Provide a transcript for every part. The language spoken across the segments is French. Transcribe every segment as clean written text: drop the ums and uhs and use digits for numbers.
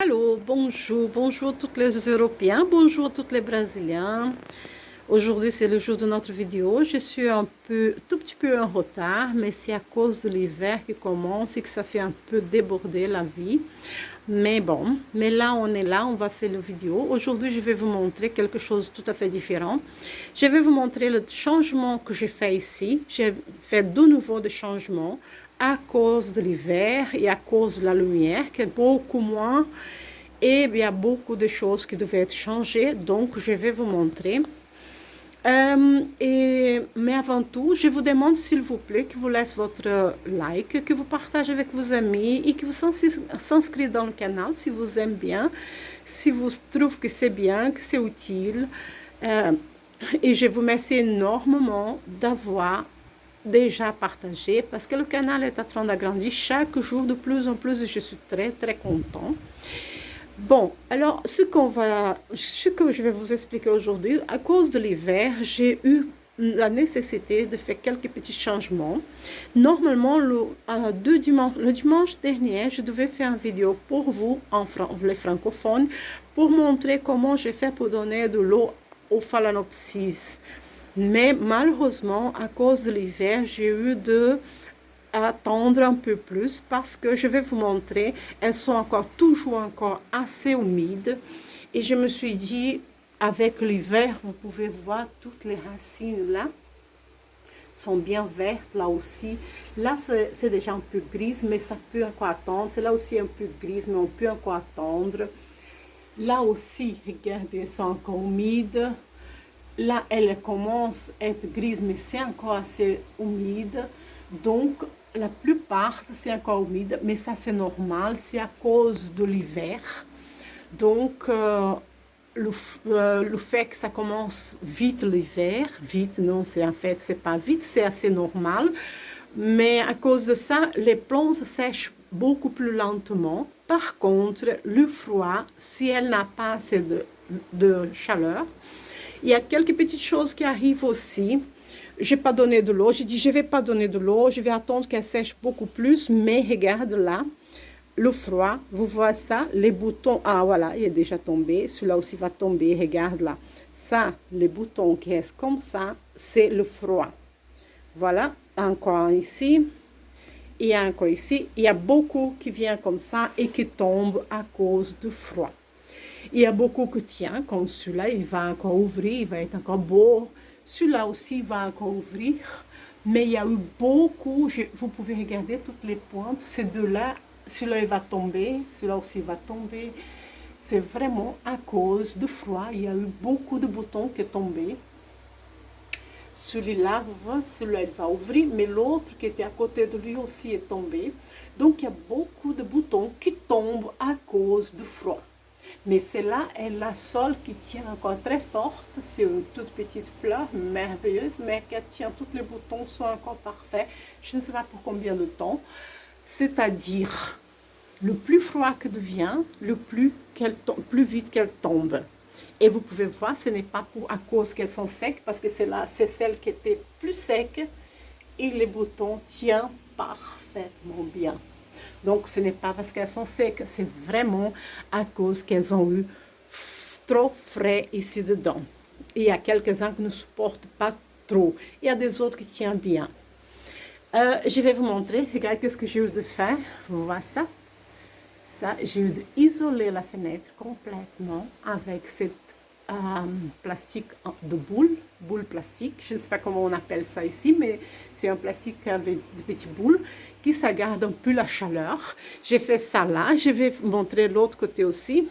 Allô, bonjour, bonjour tous les Européens, bonjour tous les Brésiliens. Aujourd'hui, c'est le jour de notre vidéo. Je suis tout petit peu en retard, mais c'est à cause de l'hiver qui commence et que ça fait un peu déborder la vie. Mais bon, mais là, on va faire la vidéo. Aujourd'hui, je vais vous montrer quelque chose de tout à fait différent. Je vais vous montrer le changement que j'ai fait ici. J'ai fait de nouveau des changements à cause de l'hiver et à cause de la lumière, qui est beaucoup moins. Et il y a beaucoup de choses qui devaient être changées, donc je vais vous montrer. Mais avant tout, je vous demande s'il vous plaît que vous laissez votre like, que vous partagez avec vos amis et que vous s'inscrivez dans le canal si vous aimez bien, si vous trouvez que c'est bien, que c'est utile. Et je vous remercie énormément d'avoir déjà partagé parce que le canal est en train d'agrandir chaque jour de plus en plus et je suis très très content. Bon, alors ce que je vais vous expliquer aujourd'hui, à cause de l'hiver, j'ai eu la nécessité de faire quelques petits changements. Normalement, le dimanche dernier, je devais faire une vidéo pour vous, les francophones, pour montrer comment j'ai fait pour donner de l'eau aux phalaenopsis. Mais malheureusement, à cause de l'hiver, j'ai eu de attendre un peu plus parce que je vais vous montrer, elles sont toujours encore assez humides et je me suis dit, avec l'hiver, vous pouvez voir toutes les racines là sont bien vertes là aussi. Là, c'est déjà un peu grise, mais ça peut encore attendre. C'est là aussi un peu grise, mais on peut encore attendre. Là aussi, regardez, elles sont encore humides. Là, elle commence à être grise, mais c'est encore assez humide. Donc, la plupart, c'est encore humide, mais ça, c'est normal. C'est à cause de l'hiver. Donc, le fait que ça commence vite l'hiver, vite, non, c'est en fait, c'est pas vite, c'est assez normal. Mais à cause de ça, les plantes sèchent beaucoup plus lentement. Par contre, le froid, si elle n'a pas assez de chaleur, il y a quelques petites choses qui arrivent aussi. Je n'ai pas donné de l'eau. J'ai dit, je ne vais pas donner de l'eau. Je vais attendre qu'elle sèche beaucoup plus. Mais regarde là, le froid. Vous voyez ça? Les boutons. Ah, voilà, il est déjà tombé. Celui-là aussi va tomber. Regarde là. Ça, les boutons qui restent comme ça, c'est le froid. Voilà, encore ici. Et encore ici. Il y a beaucoup qui viennent comme ça et qui tombent à cause du froid. Il y a beaucoup qui tiennent, comme celui-là, il va encore ouvrir, il va être encore beau. Celui-là aussi va encore ouvrir. Mais il y a eu beaucoup, vous pouvez regarder toutes les pointes. Ces deux-là, celui-là, il va tomber, celui-là aussi va tomber. C'est vraiment à cause du froid. Il y a eu beaucoup de boutons qui sont tombés. Celui-là, vous voyez, celui-là, il va ouvrir, mais l'autre qui était à côté de lui aussi est tombé. Donc, il y a beaucoup de boutons qui tombent à cause du froid. Mais celle-là est la seule qui tient encore très forte. C'est une toute petite fleur merveilleuse, mais qui tient, tous les boutons sont encore parfaits. Je ne sais pas pour combien de temps. C'est-à-dire, le plus froid que devient, le plus vite qu'elle tombe. Et vous pouvez voir, ce n'est pas à cause qu'elles sont secs, parce que c'est celle qui était plus sec et les boutons tiennent parfaitement bien. Donc, ce n'est pas parce qu'elles sont secs, c'est vraiment à cause qu'elles ont eu trop frais ici dedans. Et il y a quelques-uns qui ne supportent pas trop. Il y a des autres qui tiennent bien. Je vais vous montrer. Regardez ce que j'ai eu de faire. Vous voyez ça? Ça, j'ai eu d'isoler la fenêtre complètement avec cette plastique de boule plastique. Je ne sais pas comment on appelle ça ici, mais c'est un plastique avec des petites boules qui ça garde un peu la chaleur. J'ai fait ça là. Je vais vous montrer l'autre côté aussi.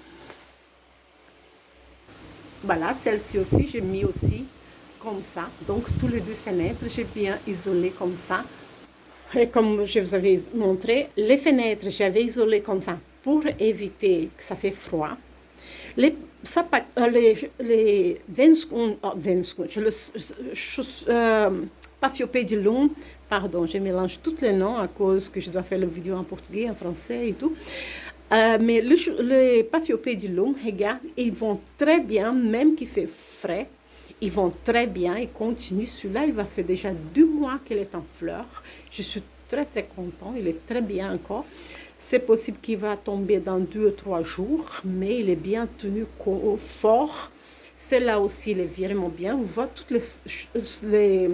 Voilà, celle-ci aussi, j'ai mis aussi comme ça. Donc, tous les deux fenêtres, j'ai bien isolé comme ça. Et comme je vous avais montré, les fenêtres, j'avais isolé comme ça pour éviter que ça fait froid. Les Paphiopedilum, pardon, je mélange tous les noms à cause que je dois faire la vidéo en portugais, en français et tout. Mais les Paphiopedilum, regarde, ils vont très bien, même qu'il fait frais, ils vont très bien, ils continuent. Celui-là, il va faire déjà 2 mois qu'il est en fleurs. Je suis très très content, il est très bien encore. C'est possible qu'il va tomber dans 2 ou 3 jours, mais il est bien tenu fort. Celle-là aussi, il est vraiment bien. Vous voyez, toutes les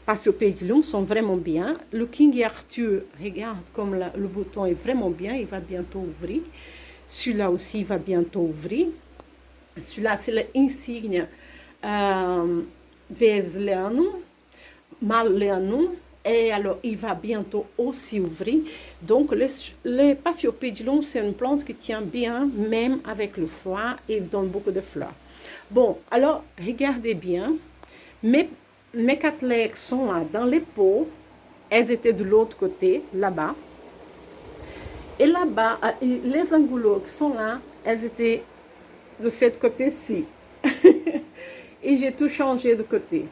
Paphiopedilum sont vraiment bien. Le King Arthur, regarde comme le bouton est vraiment bien, il va bientôt ouvrir. Celui-là aussi, il va bientôt ouvrir. Celui-là, c'est l'insigne Vesleanum, Malleanum. Et alors, il va bientôt aussi ouvrir. Donc, les Paphiopedilum, c'est une plante qui tient bien, même avec le froid, et donne beaucoup de fleurs. Bon, alors, regardez bien. Mes cattleya sont là dans les pots. Elles étaient de l'autre côté, là-bas. Et là-bas, les angulots qui sont là, elles étaient de ce côté-ci. Et j'ai tout changé de côté.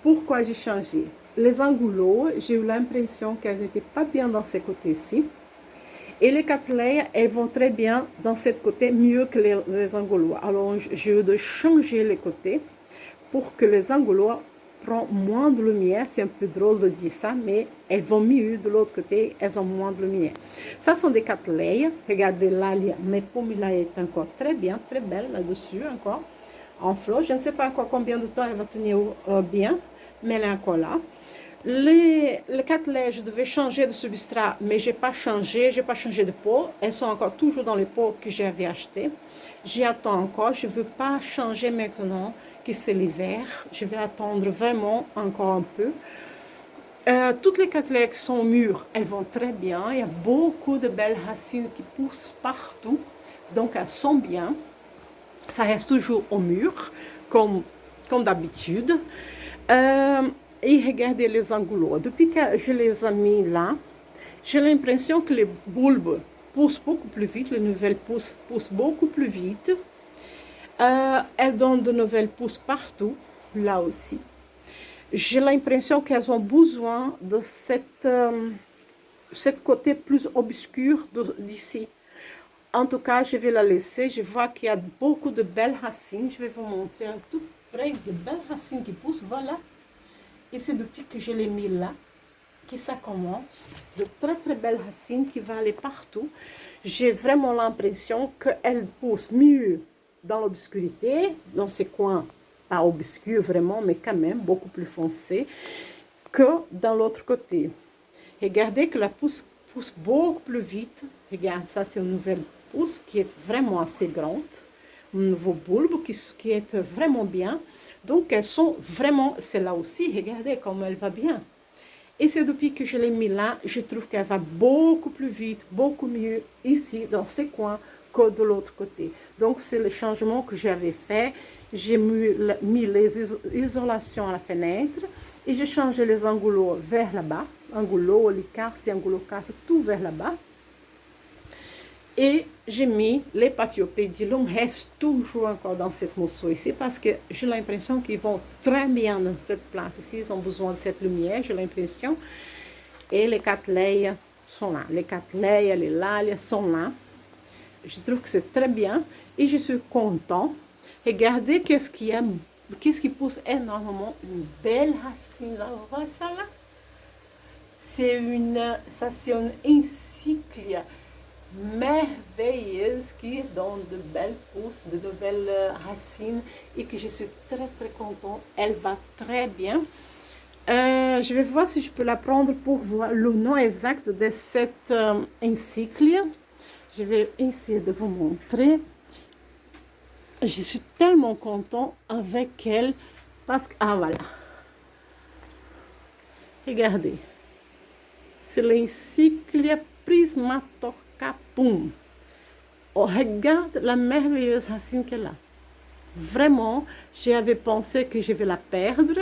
Pourquoi j'ai changé? Les angulots, j'ai eu l'impression qu'elles n'étaient pas bien dans ce côté-ci. Et les cattleya, elles vont très bien dans ce côté, mieux que les angulots. Alors, j'ai eu de changer les côtés pour que les angulots prennent moins de lumière. C'est un peu drôle de dire ça, mais elles vont mieux de l'autre côté, elles ont moins de lumière. Ça sont des cattleya. Regardez là, mes pommes-là est encore très bien, très belle là-dessus encore, en fleurs. Je ne sais pas encore combien de temps elle va tenir bien, mais elle est encore là. Les cattleya, je devais changer de substrat, mais je n'ai pas changé de pot. Elles sont encore toujours dans les pots que j'avais achetés. J'attends encore, je ne veux pas changer maintenant que c'est l'hiver. Je vais attendre vraiment encore un peu. Toutes les cattleya qui sont mûres, elles vont très bien. Il y a beaucoup de belles racines qui poussent partout, donc elles sont bien. Ça reste toujours au mûr, comme d'habitude. Et regardez les angulots. Depuis que je les ai mis là, j'ai l'impression que les bulbes poussent beaucoup plus vite, les nouvelles pousses poussent beaucoup plus vite. Elles donnent de nouvelles pousses partout, là aussi. J'ai l'impression qu'elles ont besoin de cette côté plus obscur d'ici. En tout cas, je vais la laisser. Je vois qu'il y a beaucoup de belles racines. Je vais vous montrer un tout près de belles racines qui poussent. Voilà. Et c'est depuis que je l'ai mis là que ça commence. De très très belles racines qui vont aller partout. J'ai vraiment l'impression qu'elles poussent mieux dans l'obscurité, dans ces coins pas obscurs vraiment, mais quand même beaucoup plus foncés, que dans l'autre côté. Regardez que la pousse pousse beaucoup plus vite. Regarde, ça c'est une nouvelle pousse qui est vraiment assez grande. Un nouveau bulbe qui est vraiment bien. Donc, elles sont vraiment, c'est là aussi, regardez comme elle va bien. Et c'est depuis que je l'ai mis là, je trouve qu'elle va beaucoup plus vite, beaucoup mieux ici, dans ces coins, que de l'autre côté. Donc, c'est le changement que j'avais fait. J'ai mis les isolations à la fenêtre et j'ai changé les angulots vers là-bas. Angulots, olicarces et angulocarces, tout vers là-bas. Et j'ai mis les Paphiopedilum, restent toujours encore dans cette morceau ici parce que j'ai l'impression qu'ils vont très bien dans cette place ici. Ils ont besoin de cette lumière, j'ai l'impression. Et les cattleya sont là. Les cattleya, les lallias sont là. Je trouve que c'est très bien et je suis content. Regardez qu'est-ce qui pousse énormément. Une belle racine là. On voit ça là? C'est une encyclia merveilleuse qui donne de belles pousses, de belles racines et que je suis très très contente. Elle va très bien. Je vais voir si je peux la prendre pour voir le nom exact de cette encyclia. Je vais essayer de vous montrer. Je suis tellement contente avec elle parce que, ah voilà. Regardez. C'est l'encyclia Prismatorcapum. Oh, regarde la merveilleuse racine qu'elle a. Vraiment, j'avais pensé que je vais la perdre.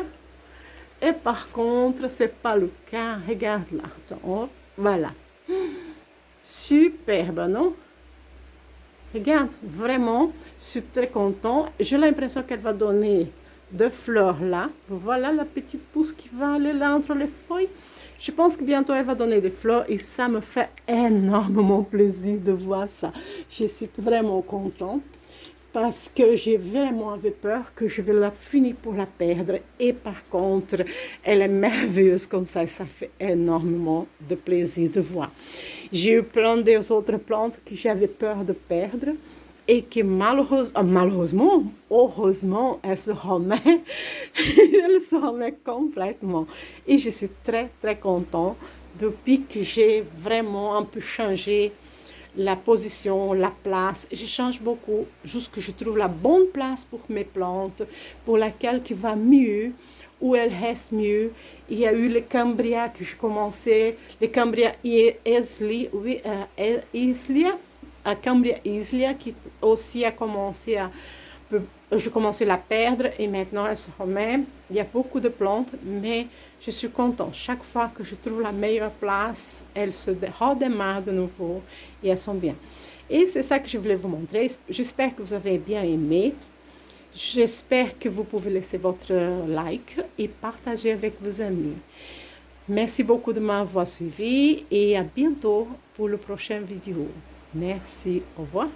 Et par contre, ce n'est pas le cas. Regarde là. Donc, voilà. Superbe, non? Regarde, vraiment, je suis très contente. J'ai l'impression qu'elle va donner de fleurs là. Voilà la petite pousse qui va aller là entre les feuilles. Je pense que bientôt elle va donner des fleurs et ça me fait énormément plaisir de voir ça. Je suis vraiment contente parce que j'ai vraiment avait peur que je vais la finir pour la perdre. Et par contre, elle est merveilleuse comme ça et ça fait énormément de plaisir de voir. J'ai eu plein des autres plantes que j'avais peur de perdre et que malheureusement, heureusement, elle se remet, elle se remet complètement. Et je suis très, très contente depuis que j'ai vraiment un peu changé la position, la place. Je change beaucoup jusqu'à ce que je trouve la bonne place pour mes plantes, pour laquelle qui va mieux, où elle reste mieux. Il y a eu les Cambria que je commençais, les Cambria Islia, oui, Cambria Islia qui aussi a commencé à... Je commençais à la perdre et maintenant elle se remet. Il y a beaucoup de plantes, mais je suis contente. Chaque fois que je trouve la meilleure place, elles se redémarrent de nouveau et elles sont bien. Et c'est ça que je voulais vous montrer. J'espère que vous avez bien aimé. J'espère que vous pouvez laisser votre like et partager avec vos amis. Merci beaucoup de m'avoir suivi et à bientôt pour le prochain vidéo. Merci, au revoir.